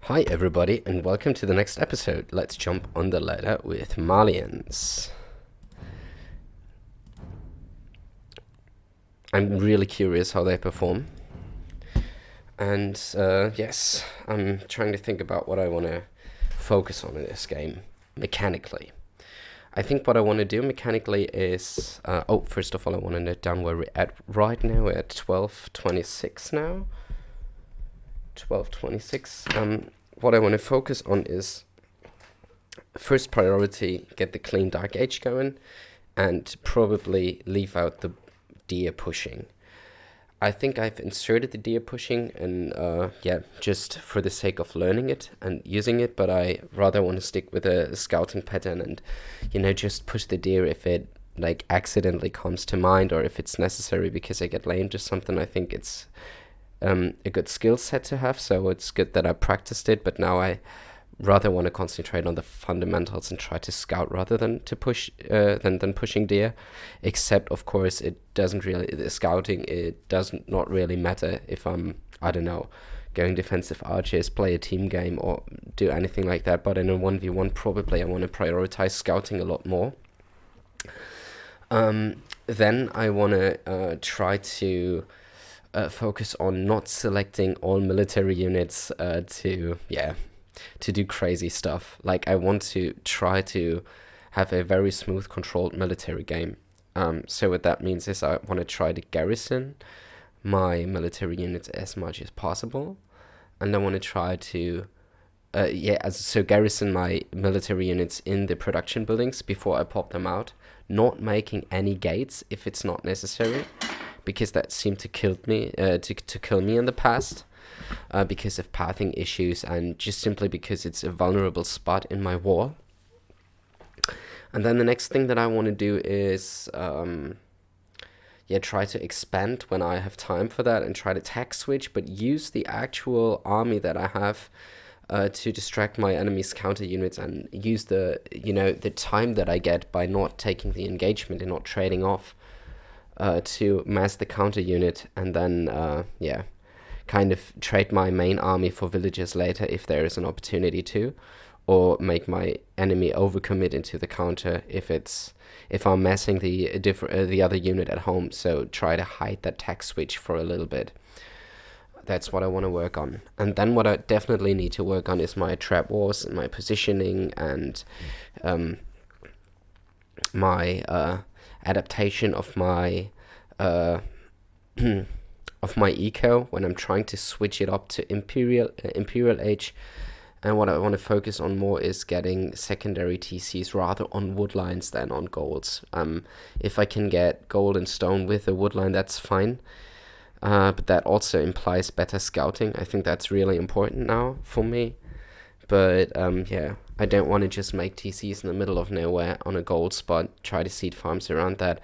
Hi everybody and welcome to the next episode. Let's jump on the ladder with Malians. I'm really curious how they perform. And yes, I'm trying to think about what I want to focus on in this game mechanically. I think what I want to do mechanically is... first of all I want to note down where we're at right now. We're at 12:26 now. 12:26. What I want to focus on is first priority, get the clean dark age going and probably leave out the deer pushing. I think I've inserted the deer pushing and just for the sake of learning it and using it, but I rather want to stick with a scouting pattern and just push the deer if it like accidentally comes to mind or if it's necessary because I get lamed or something. I think it's a good skill set to have, so it's good that I practiced it, but now I rather want to concentrate on the fundamentals and try to scout rather than to push than pushing deer. Except of course the scouting, it does not really matter if I don't know, going defensive archers, play a team game or do anything like that, but in a 1v1 probably I want to prioritize scouting a lot more. Then I want to try to focus on not selecting all military units to do crazy stuff. Like I want to try to have a very smooth controlled military game. So what that means is I want to try to garrison my military units as much as possible, and I want to try to garrison my military units in the production buildings before I pop them out, not making any gates if it's not necessary, because that seemed to kill me in the past because of pathing issues and just simply because it's a vulnerable spot in my wall. And then the next thing that I want to do is try to expand when I have time for that and try to tag switch, but use the actual army that I have to distract my enemy's counter units and use the time that I get by not taking the engagement and not trading off to mass the counter unit, and then kind of trade my main army for villagers later if there is an opportunity to, or make my enemy overcommit into the counter if I'm massing the other unit at home. So try to hide that tag switch for a little bit. That's what I want to work on. And then what I definitely need to work on is my trap wars and my positioning and my adaptation of my eco when I'm trying to switch it up to imperial age. And what I want to focus on more is getting secondary TCs rather on wood lines than on golds. If I can get gold and stone with a wood line, that's fine, but that also implies better scouting. I think that's really important now for me. But I don't want to just make TCs in the middle of nowhere on a gold spot, try to seed farms around that.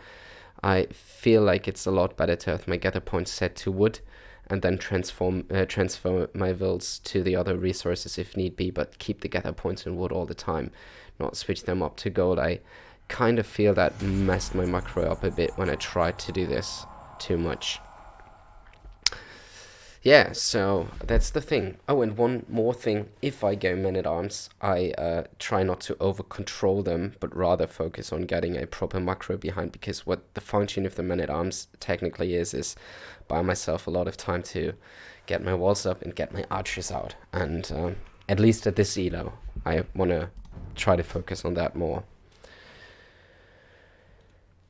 I feel like it's a lot better to have my gather points set to wood and then transfer my builds to the other resources if need be, but keep the gather points in wood all the time, not switch them up to gold. I kind of feel that messed my macro up a bit when I tried to do this too much. Yeah, so that's the thing. Oh, and one more thing. If I go men-at-arms, I try not to over-control them, but rather focus on getting a proper macro behind, because what the function of the men-at-arms technically is buy myself a lot of time to get my walls up and get my archers out. And at least at this elo, I want to try to focus on that more.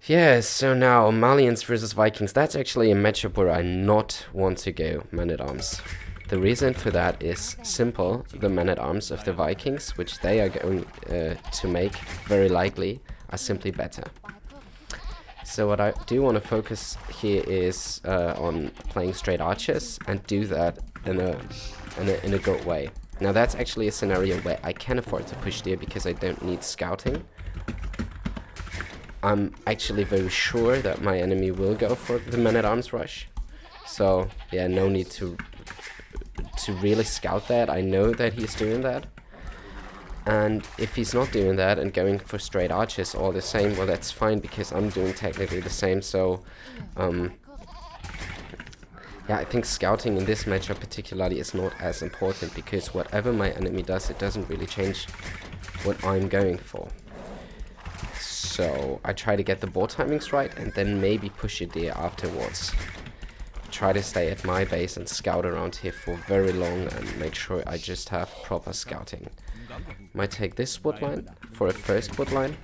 Yeah, so now Malians versus Vikings. That's actually a matchup where I not want to go men-at-arms. The reason for that is simple. The men-at-arms of the Vikings, which they are going to make very likely, are simply better. So what I do want to focus here is on playing straight archers and do that in a good way. Now that's actually a scenario where I can afford to push deer because I don't need scouting. I'm actually very sure that my enemy will go for the men-at-arms rush. So yeah, no need to really scout that. I know that he's doing that. And if he's not doing that and going for straight archers all the same, well, that's fine because I'm doing technically the same. So Yeah, I think scouting in this matchup particularly is not as important, because whatever my enemy does, it doesn't really change what I'm going for. So I try to get the board timings right and then maybe push a deer afterwards. Try to stay at my base and scout around here for very long and make sure I just have proper scouting. Might take this woodline for a first woodline.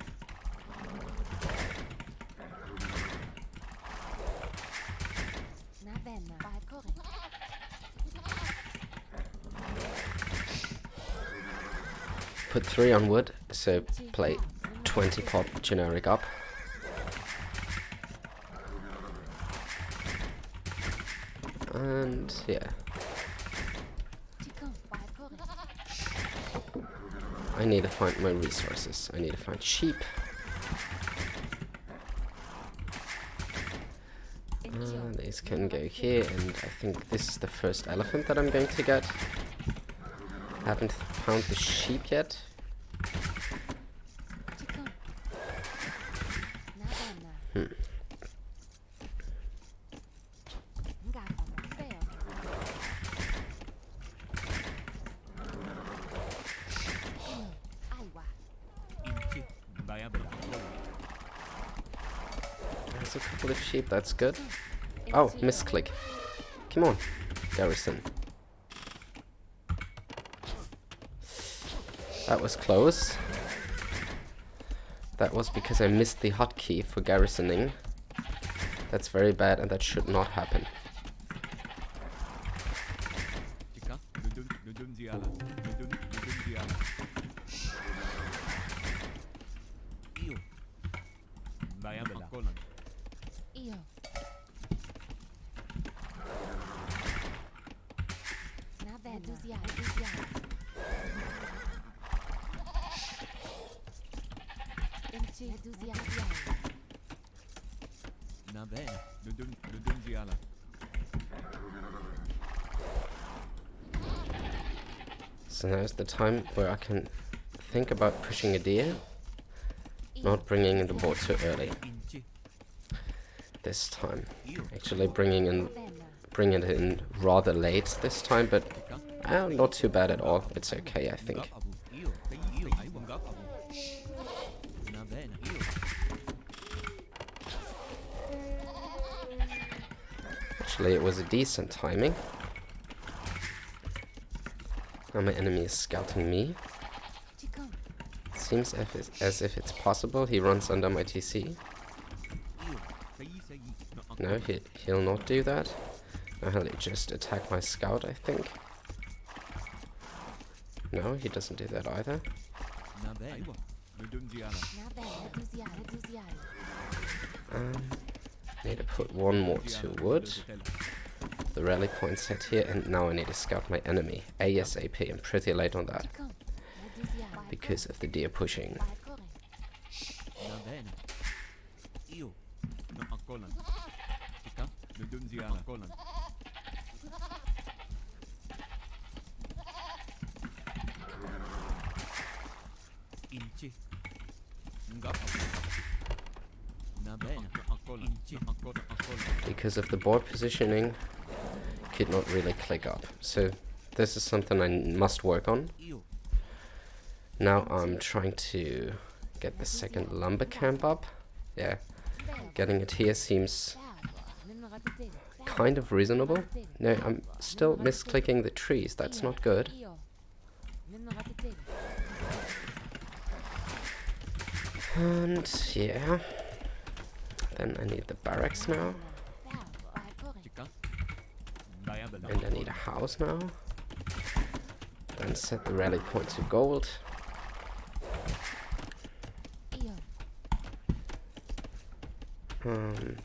Put 3 on wood, so play 20 pop generic up. And yeah. I need to find my resources. I need to find sheep. These can go here, and I think this is the first elephant that I'm going to get. Haven't found the sheep yet. There's a couple of sheep, that's good. Oh, misclick. Come on, Garrison. That was close. That was because I missed the hotkey for garrisoning. That's very bad, and that should not happen. So now's the time where I can think about pushing a deer, not bringing in the board too early. This time, actually bringing it in rather late this time, but not too bad at all. It's okay, I think. Actually, it was a decent timing. Now my enemy is scouting me. Seems as if it's possible. He runs under my TC. No, he'll not do that. Now he'll just attack my scout, I think. No, he doesn't do that either. Need to put one more to wood. The rally point set here, and now I need to scout my enemy ASAP. I'm pretty late on that because of the deer pushing. Because of the board positioning, could not really click up. So this is something I must work on. Now I'm trying to get the second lumber camp up. Yeah, getting it here seems kind of reasonable. No, I'm still misclicking the trees. That's not good. And yeah, then I need the barracks now. And I need a house now. Then set the rally point to gold.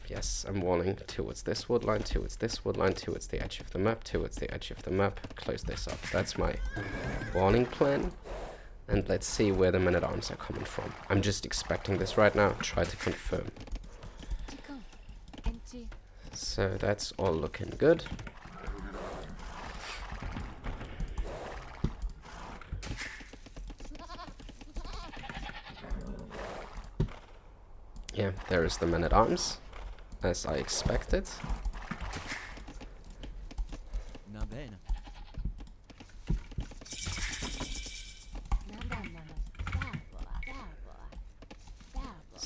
Yes, I'm walling towards this wood line, towards this wood line, towards the edge of the map, towards the edge of the map. Close this up. That's my walling plan. And let's see where the men-at-arms are coming from. I'm just expecting this right now. Try to confirm. So that's all looking good. Yeah, there is the men-at-arms, as I expected.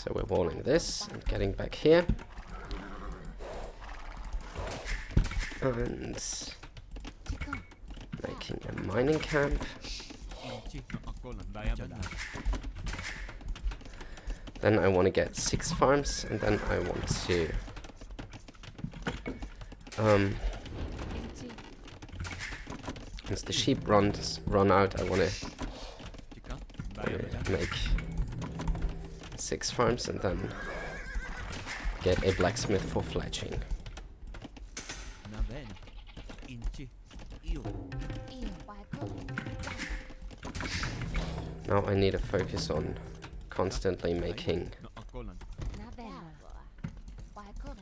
So we're walling this and getting back here. And making a mining camp. Then I want to get 6 farms, and then I want to once the sheep run out, I want to make 6 farms and then get a blacksmith for fletching. Now I need to focus on constantly making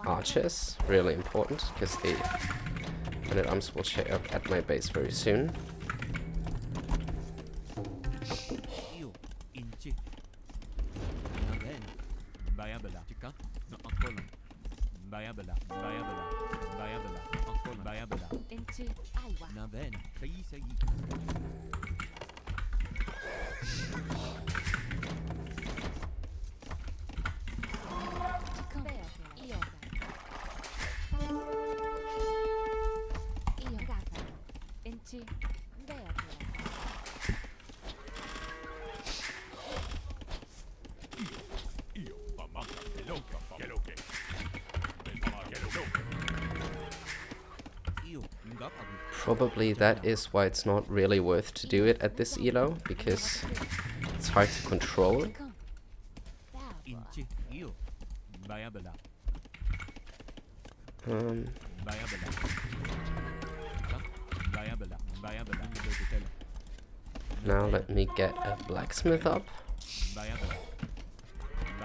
archers, really important, because the men-at-arms will show up at my base very soon. Probably that is why it's not really worth to do it at this elo, because it's hard to control. Now let me get a blacksmith up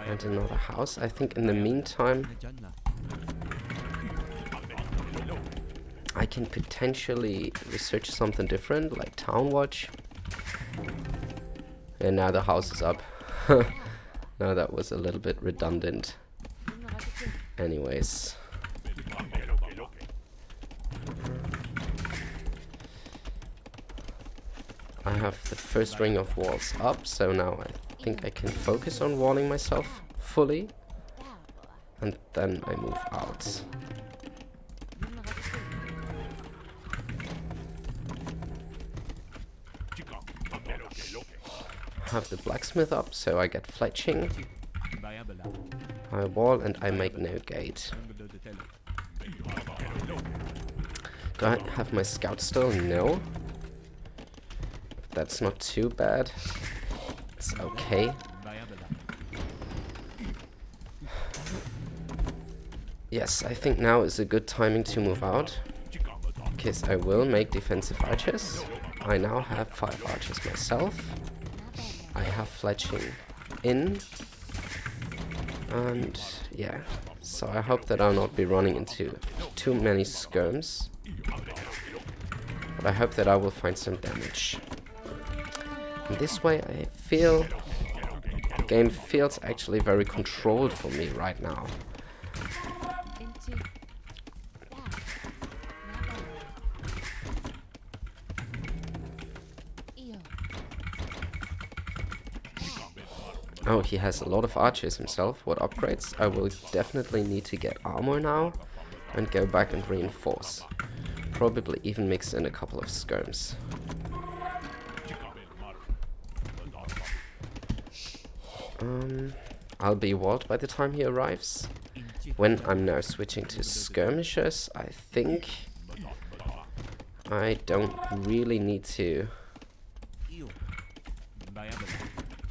and another house. I think in the meantime I can potentially research something different, like town watch. And now the house is up. Now that was a little bit redundant. Anyways. I have the first ring of walls up, so now I think I can focus on walling myself fully. And then I move out. Have the blacksmith up, so I get fletching. I wall and I make no gate. Do I have my scout still? No. That's not too bad. It's okay. Yes, I think now is a good timing to move out, because I will make defensive archers. I now have 5 archers myself. I have fletching in, and yeah, so I hope that I'll not be running into too many skirms, but I hope that I will find some damage. And this way I feel the game feels actually very controlled for me right now. Oh, he has a lot of archers himself. What upgrades? I will definitely need to get armor now and go back and reinforce. Probably even mix in a couple of skirms. I'll be walled by the time he arrives. When I'm now switching to skirmishers, I think I don't really need to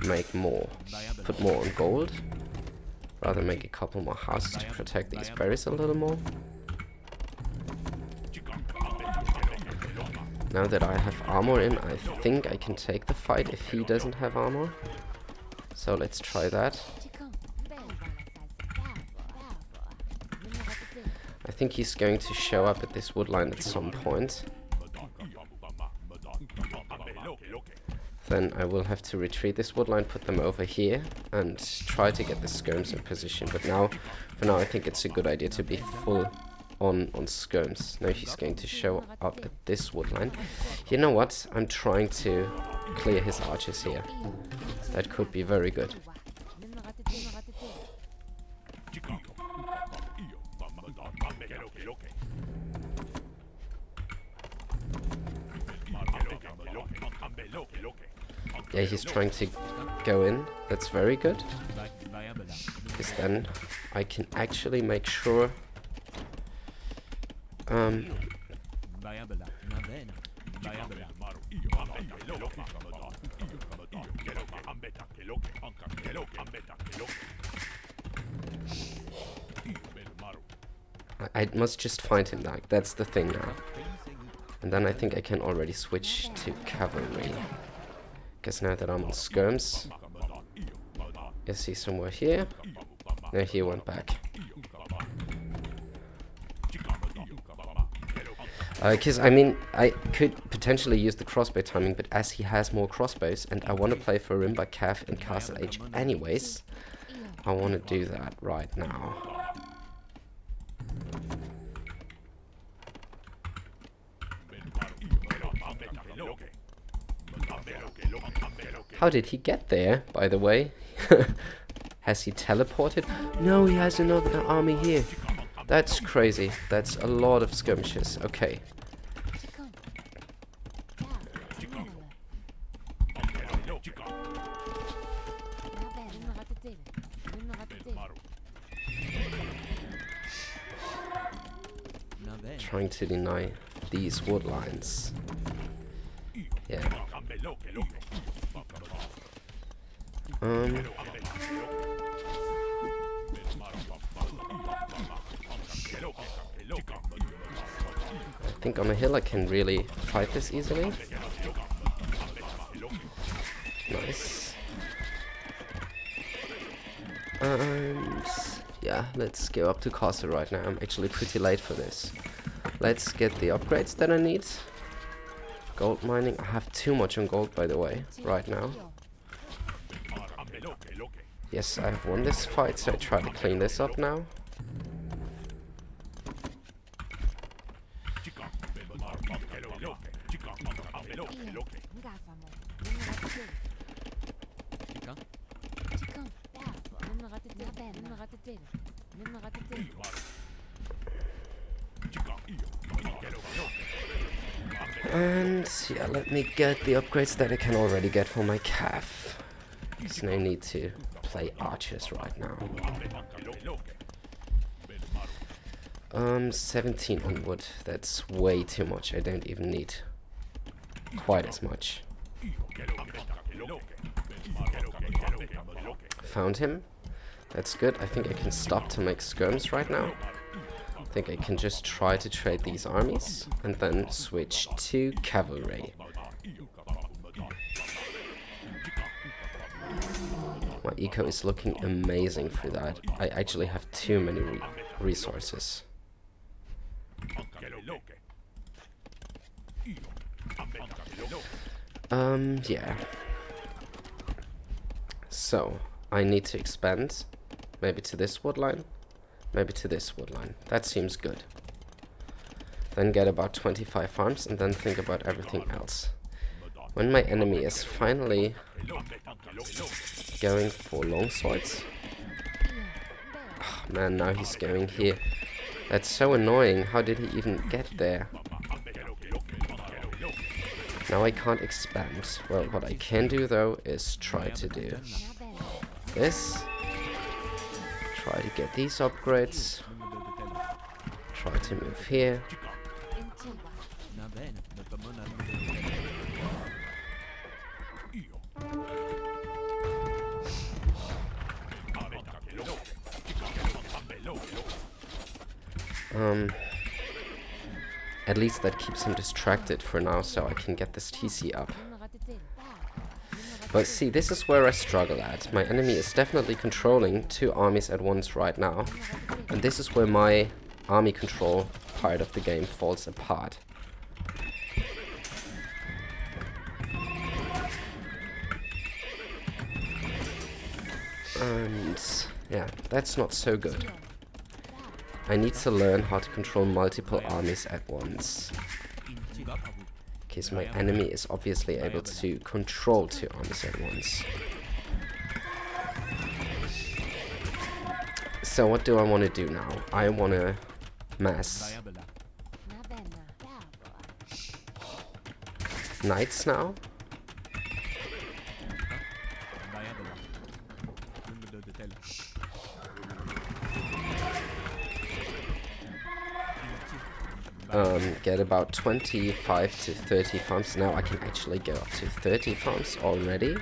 make more, put more on gold. Rather make a couple more houses to protect these berries a little more. Now that I have armor in, I think I can take the fight if he doesn't have armor. So let's try that. I think he's going to show up at this woodline at some point. Then I will have to retreat this woodline, put them over here, and try to get the skirms in position. But now, for now, I think it's a good idea to be full on skirms. Now he's going to show up at this woodline. You know what? I'm trying to clear his archers here. That could be very good. Yeah, he's trying to go in. That's very good. Because then I can actually make sure... I must just find him, like, that's the thing now. And then I think I can already switch to cavalry. Because now that I'm on skirms... Is he somewhere here? No, he went back. Because, I mean, I could potentially use the crossbow timing, but as he has more crossbows, and I want to play for Rimba Cav in Castle Age anyways, I want to do that right now. How did he get there, by the way? Has he teleported? No, he has another army here. That's crazy. That's a lot of skirmishes. Okay. Trying to deny these wood lines. Yeah. I think on a hill I can really fight this easily. Nice. And yeah, let's go up to castle right now. I'm actually pretty late for this. Let's get the upgrades that I need. Gold mining. I have too much on gold, by the way, right now. Yes, I have won this fight, so I try to clean this up now. And yeah, let me get the upgrades that I can already get for my calf. There's no need to play archers right now. 17 on wood. That's way too much. I don't even need quite as much. Found him. That's good. I think I can stop to make skirms right now. I think I can just try to trade these armies and then switch to cavalry. My eco is looking amazing for that. I actually have too many resources. Yeah. So, I need to expand. Maybe to this wood line. Maybe to this wood line. That seems good. Then get about 25 farms and then think about everything else. When my enemy is finally going for long swords. Oh, man, now he's going here. That's so annoying. How did he even get there? Now I can't expand. Well, what I can do though is try to do this. Try to get these upgrades. Try to move here. At least that keeps him distracted for now, so I can get this TC up. But see, this is where I struggle at. My enemy is definitely controlling 2 armies at once right now. And this is where my army control part of the game falls apart. And yeah, that's not so good. I need to learn how to control multiple armies at once. Because my enemy is obviously able to control 2 armies at once. So what do I want to do now? I want to mass knights now. Get about 25 to 30 farms. Now I can actually go up to 30 farms already.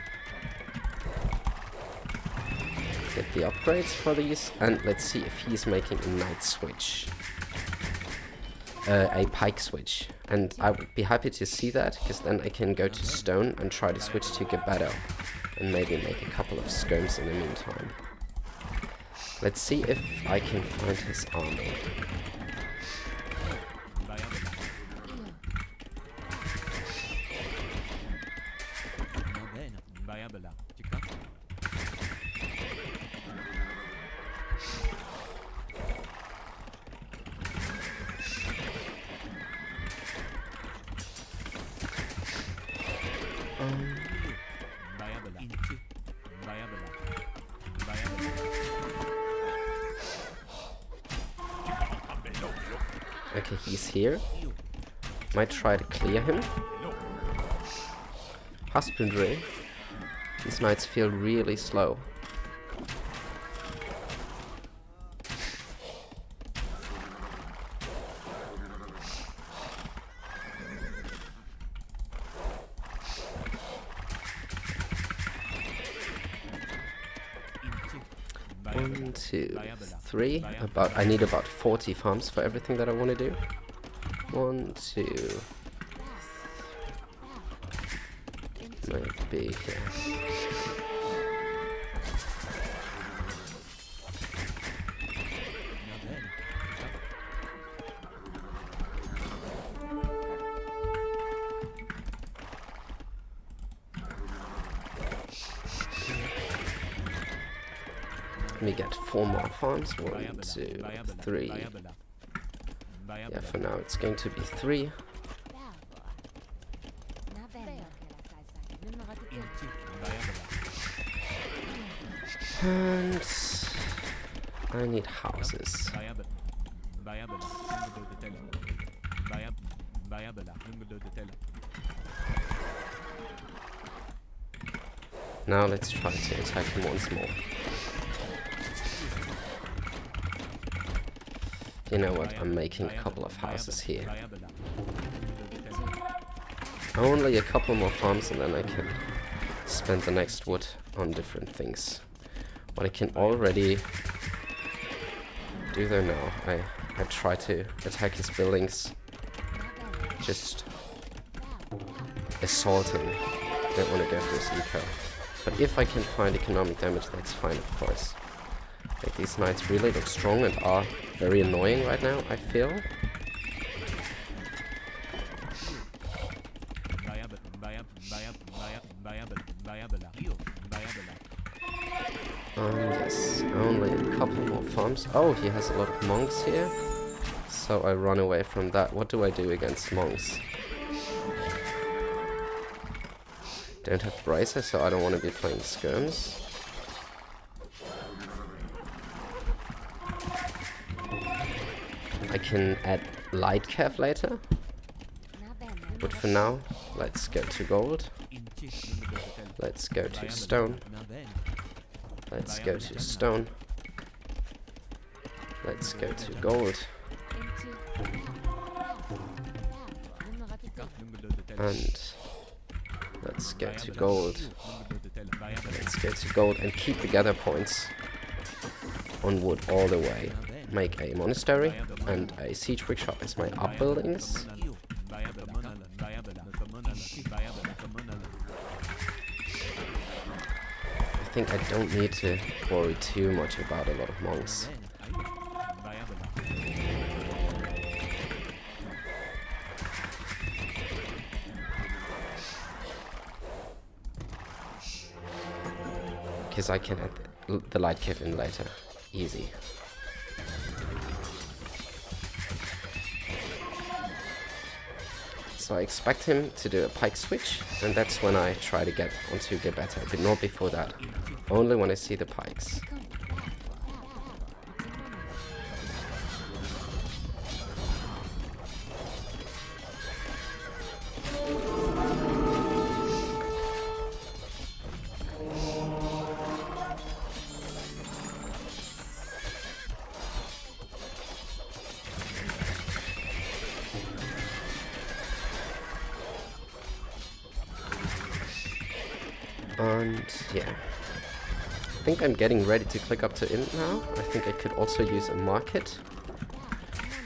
Get the upgrades for these, and let's see if he's making a night switch. A pike switch. And I would be happy to see that, because then I can go to stone and try to switch to Gebetto. And maybe make a couple of skirms in the meantime. Let's see if I can find his army. Okay, he's here. Might try to clear him. Husbandry. These knights feel really slow. One, two, three. I need about 40 farms for everything that I want to do. 1, 2. Maybe here. Let me get 4 more farms. 1, 2, 3. Yeah, for now it's going to be 3. And I need houses. Now let's try to attack him once more. You know what, I'm making a couple of houses here. Only a couple more farms and then I can spend the next wood on different things. What I can already do though now, I try to attack his buildings. Just assaulting. Don't want to go for his eco. But if I can find economic damage, that's fine, of course. Like, these knights really look strong and are very annoying right now, I feel. Yes, only a couple more farms. Oh, he has a lot of monks here. So I run away from that. What do I do against monks? Don't have bracer, so I don't want to be playing skirms. I can add light cav later. But for now, let's go to gold. Let's go to stone. Let's go to stone. Let's go to gold. And let's go to gold. Let's go to gold and keep the gather points on wood all the way. Make a monastery and a siege workshop as my upbuildings. I think I don't need to worry too much about a lot of monks. Because I can add the light cav in later. Easy. So I expect him to do a pike switch, and that's when I try to get onto Gebetto, but not before that. Only when I see the pikes. And yeah, I think I'm getting ready to click up to int now. I think I could also use a market.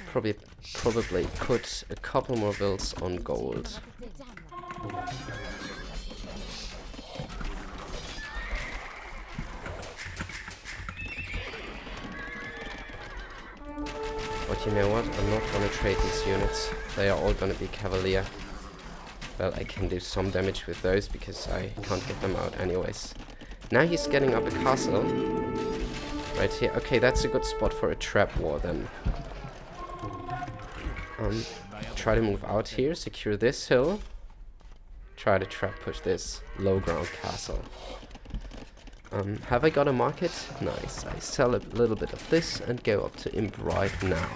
Probably put a couple more builds on gold. But you know what? I'm not gonna trade these units. They are all gonna be Cavalier. Well, I can do some damage with those because I can't get them out anyways. Now he's getting up a castle. Right here. Okay, that's a good spot for a trap war then. Try to move out here, secure this hill. Try to trap push this low ground castle. Have I got a market? Nice. I sell a little bit of this and go up to imp right now.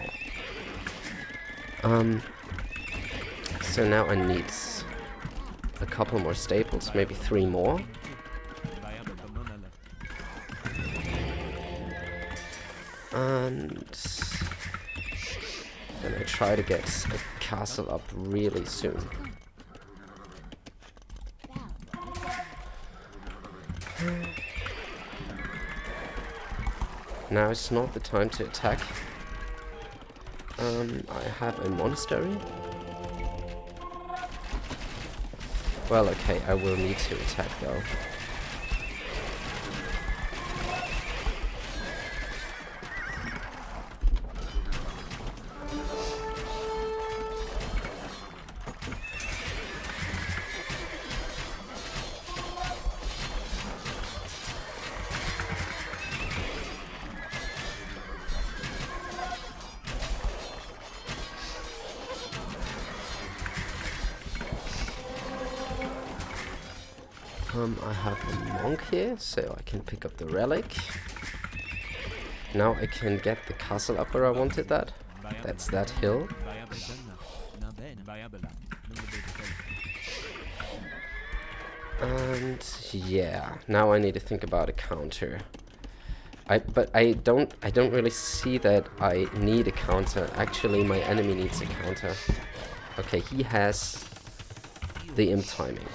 So now I need a couple more staples, maybe 3 more. And then I try to get a castle up really soon. Now is not the time to attack. I have a monastery. Well, okay, I will need to attack though. I have a monk here, so I can pick up the relic. Now I can get the castle up where I wanted that. That's that hill. And yeah, now I need to think about a counter. But I don't really see that I need a counter. Actually, my enemy needs a counter. Okay, he has the imp timing.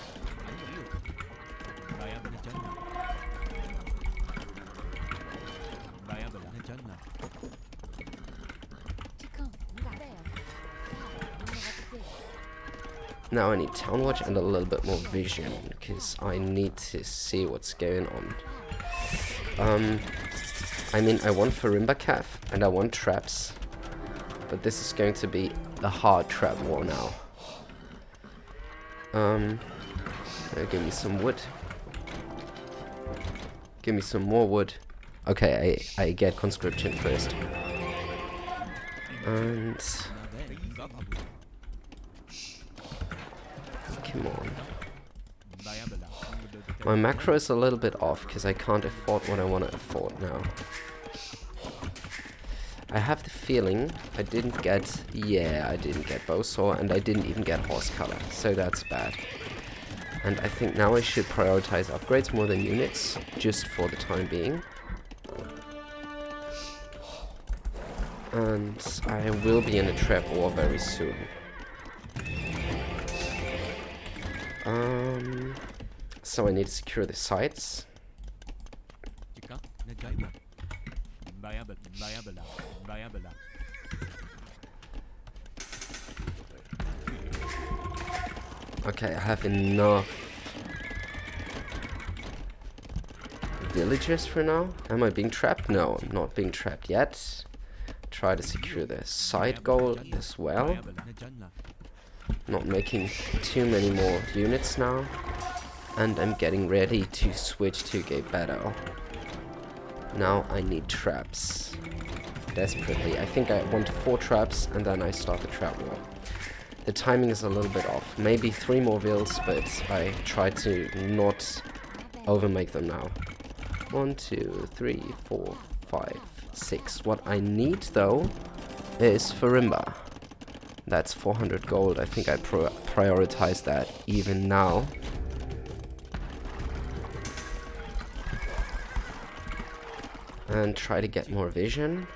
Now I need town watch and a little bit more vision, because I need to see what's going on. I mean, I want Farimba Cav and I want traps, but this is going to be a hard trap war now. Give me some wood. Give me some more wood. Okay, I get conscription first. And come on. My macro is a little bit off because I can't afford what I want to afford now. I have the feeling I didn't get... Yeah, I didn't get bowsaw and I didn't even get horse color, so that's bad. And I think now I should prioritize upgrades more than units, just for the time being. And I will be in a trap war very soon. So I need to secure the sites. Okay, I have enough villagers for now. Am I being trapped? No, I'm not being trapped yet. Try to secure the side goal as well. Not making too many more units now. And I'm getting ready to switch to gate battle. Now I need traps. Desperately. I think I want 4 traps and then I start the trap war. The timing is a little bit off. Maybe 3 more vills, but I try to not overmake them now. 1, 2, 3, 4, 5, 6. What I need though is Farimba. That's 400 gold. I think I prioritize that even now. And try to get more vision.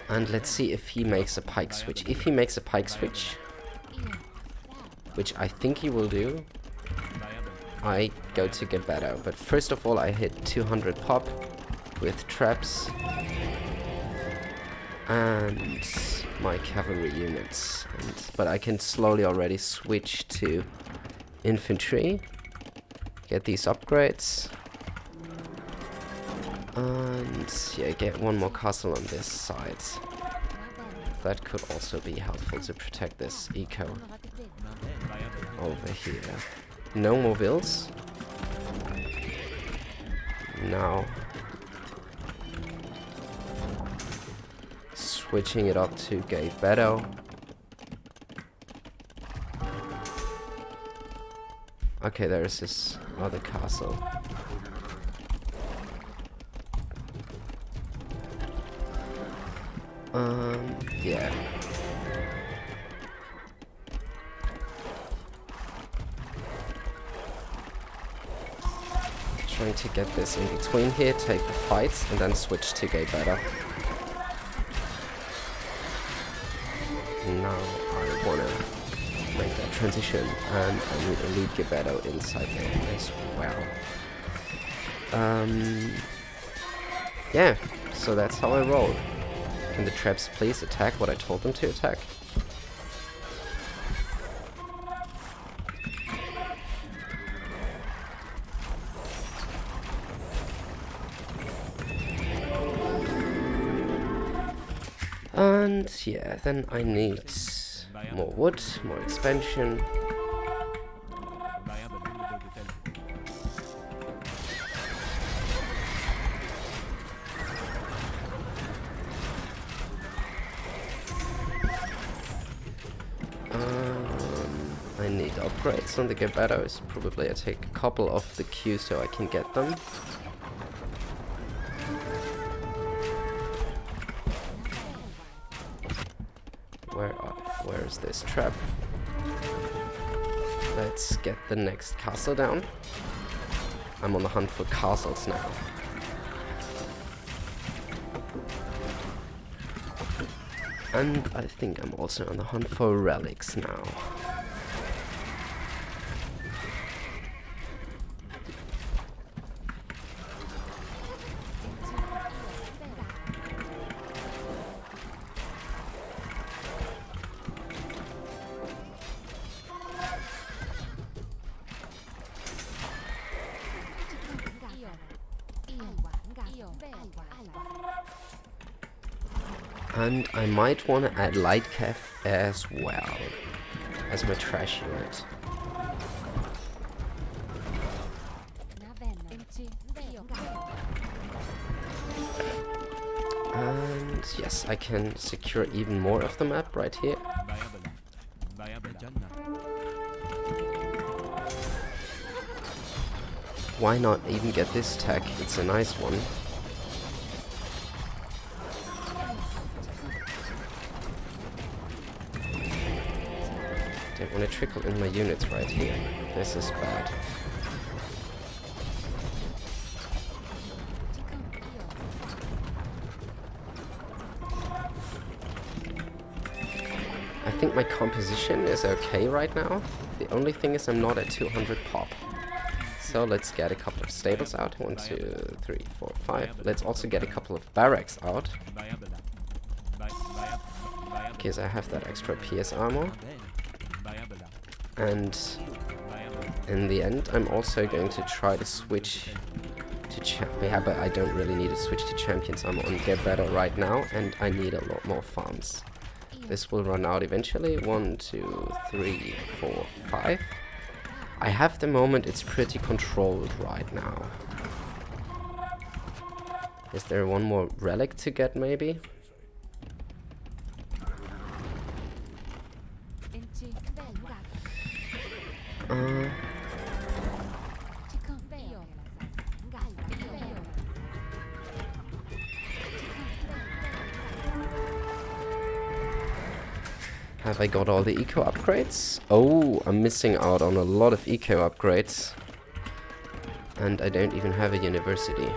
And let's see if he makes a pike switch. If he makes a pike switch, which I think he will do, I go to get better. But first of all, I hit 200 pop with traps and my cavalry units. But I can slowly already switch to infantry, get these upgrades, and yeah, get one more castle on this side. That could also be helpful to protect this eco over here. No more vills. Now switching it up to Gate Battle. Okay, there's this other castle. Yeah. Trying to get this in between here, take the fights, and then switch to Gate Battle. Now I wanna make that transition, and I need a lead Gate Battle inside there as well. Yeah, so that's how I roll. Can the traps please attack what I told them to attack? And yeah, then I need more wood, more expansion. I need upgrades on the Gebetos. Probably I take a couple off the queue so I can get them. Where's this trap? Let's get the next castle down. I'm on the hunt for castles now. And I think I'm also on the hunt for relics now. And I might want to add light cav as well as my trash unit. And yes, I can secure even more of the map right here. Why not even get this tech? It's a nice one. Don't want to trickle in my units right here. This is bad. I think my composition is okay right now. The only thing is I'm not at 200 pop. So let's get a couple of stables out. 1, 2, 3, 4, 5. Let's also get a couple of barracks out. Because I have that extra PS armor. And in the end, I'm also going to try to switch to yeah, but I don't really need to switch to champions. I'm on Get Better right now, and I need a lot more farms. This will run out eventually. 1, 2, 3, 4, 5. I have the moment it's pretty controlled right now. Is there one more relic to get, maybe? Have I got all the eco upgrades? Oh, I'm missing out on a lot of eco upgrades. And I don't even have a university.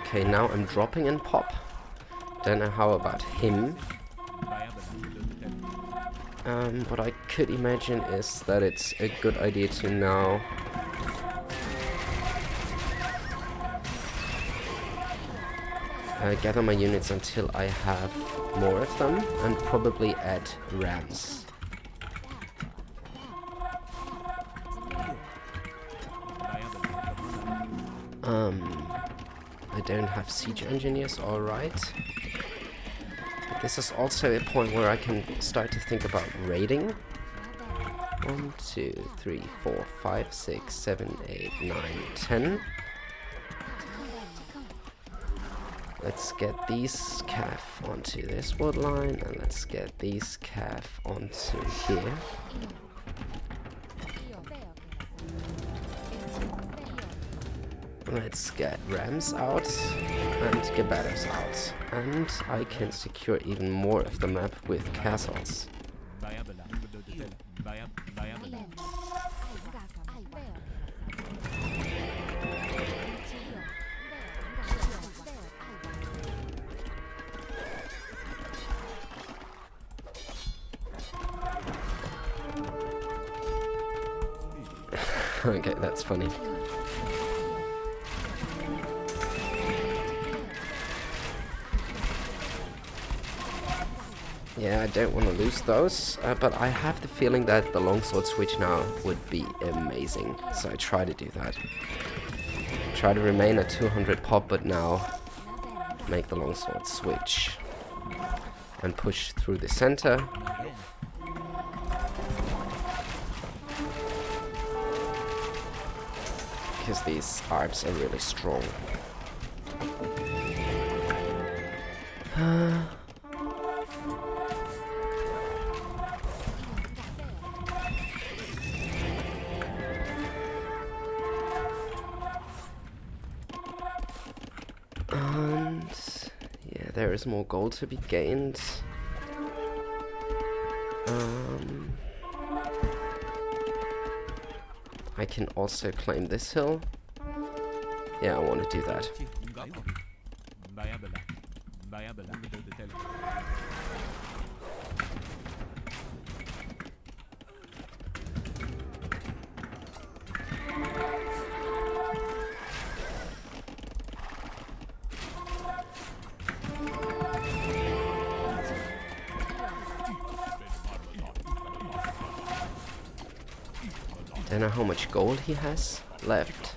Okay, now I'm dropping in pop. Then how about him? What I could imagine is that it's a good idea to now gather my units until I have more of them, and probably add rams. I don't have siege engineers, alright. This is also a point where I can start to think about raiding. 1, 2, 3, 4, 5, 6, 7, 8, 9, 10. Let's get these calf onto this wood line, and let's get these calf onto here. Let's get rams out and gebetters out, and I can secure even more of the map with castles. Okay, that's funny. Yeah, I don't want to lose those, but I have the feeling that the longsword switch now would be amazing, so I try to do that. Try to remain at 200 pop, but now make the longsword switch and push through the center. Because these arms are really strong. And yeah, there is more gold to be gained. I can also claim this hill. Yeah, I want to do that. Don't know how much gold he has left.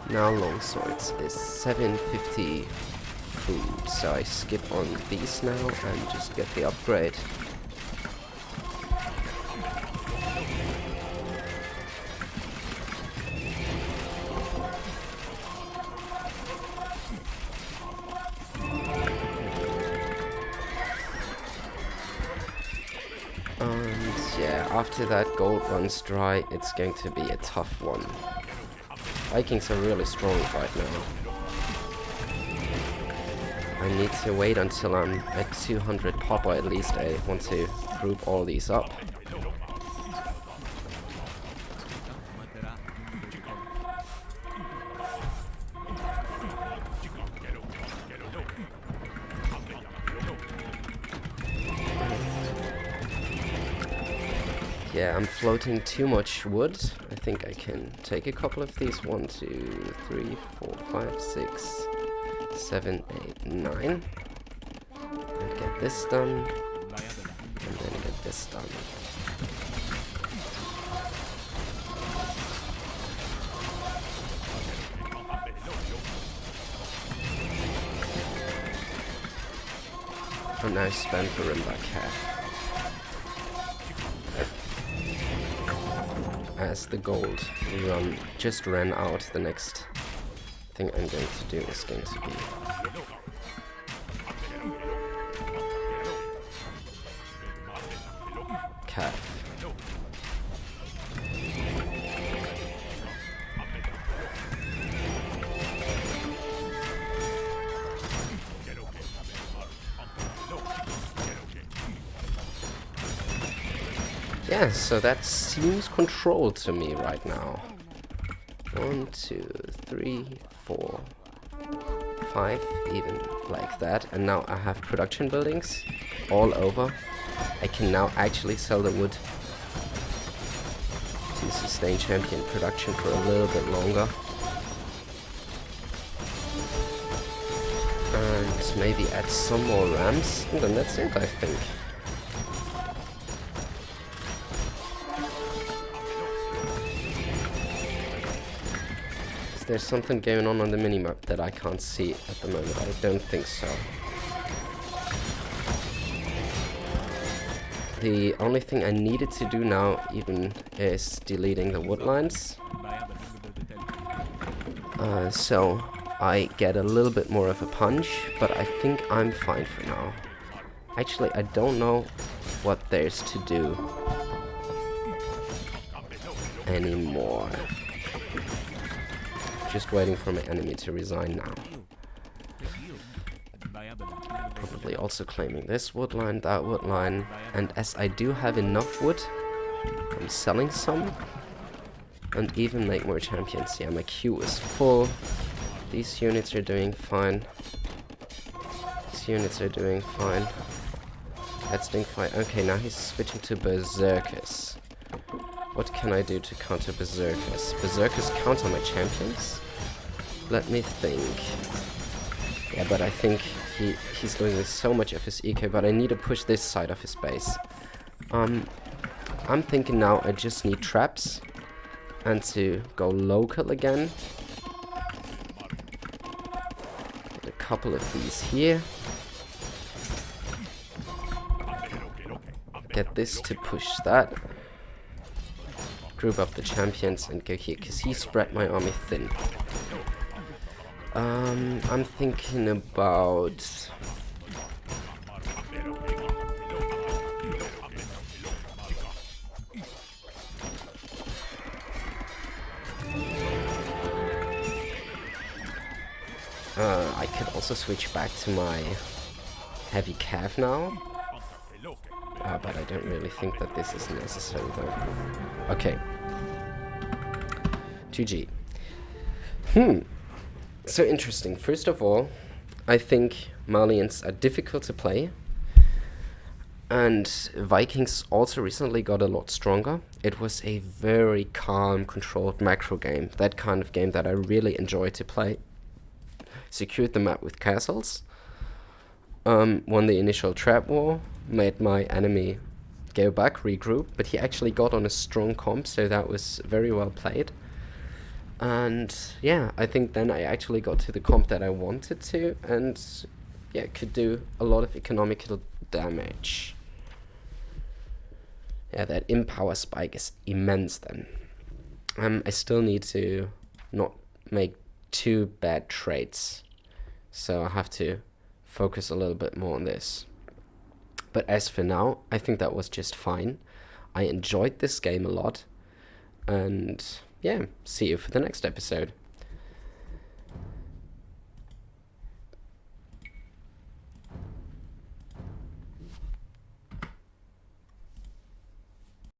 Now longswords is 750 food, so I skip on these now and just get the upgrade. Yeah, after that gold runs dry, it's going to be a tough one. Vikings are really strong right now. I need to wait until I'm at 200 pop, or at least I want to group all these up. Yeah, I'm floating too much wood. I think I can take a couple of these. 1, 2, 3, 4, 5, 6, 7, 8, 9. And get this done. And then get this done. And now spend the Rimba calf. As the gold just ran out, the next thing I'm going to do is going to be calf. yeah, so that seems controlled to me right now. 1, 2, 3, 4, 5, even like that. And now I have production buildings all over. I can now actually sell the wood to sustain champion production for a little bit longer. And maybe add some more ramps. And then that's it, I think. Is there something going on the minimap that I can't see at the moment? I don't think so. The only thing I needed to do now even is deleting the wood lines. So I get a little bit more of a punch, but I think I'm fine for now. Actually, I don't know what there's to do anymore. Just waiting for my enemy to resign now. Probably also claiming this wood line, that wood line. And as I do have enough wood, I'm selling some. And even make more champions. Yeah, my queue is full. These units are doing fine. These units are doing fine. That's doing fine. Okay, now he's switching to berserkers. What can I do to counter berserkers? Berserkers counter my champions? Let me think. Yeah, but I think he's losing so much of his EK, but I need to push this side of his base. I'm thinking now I just need traps and to go local again. Put a couple of these here. Get this to push that. Group up the champions and go here, because he spread my army thin. I'm thinking about... I could also switch back to my heavy cav now. But I don't really think that this is necessary though. Okay. GG. So interesting. First of all, I think Malians are difficult to play. And Vikings also recently got a lot stronger. It was a very calm, controlled macro game. That kind of game that I really enjoy to play. Secured the map with castles. Won the initial trap war. Made my enemy go back, regroup. But he actually got on a strong comp, so that was very well played. And yeah, I think then I actually got to the comp that I wanted to, and yeah, could do a lot of economical damage. Yeah, that impower spike is immense then. I still need to not make too bad trades, so I have to focus a little bit more on this. But as for now, I think that was just fine. I enjoyed this game a lot, and yeah, see you for the next episode.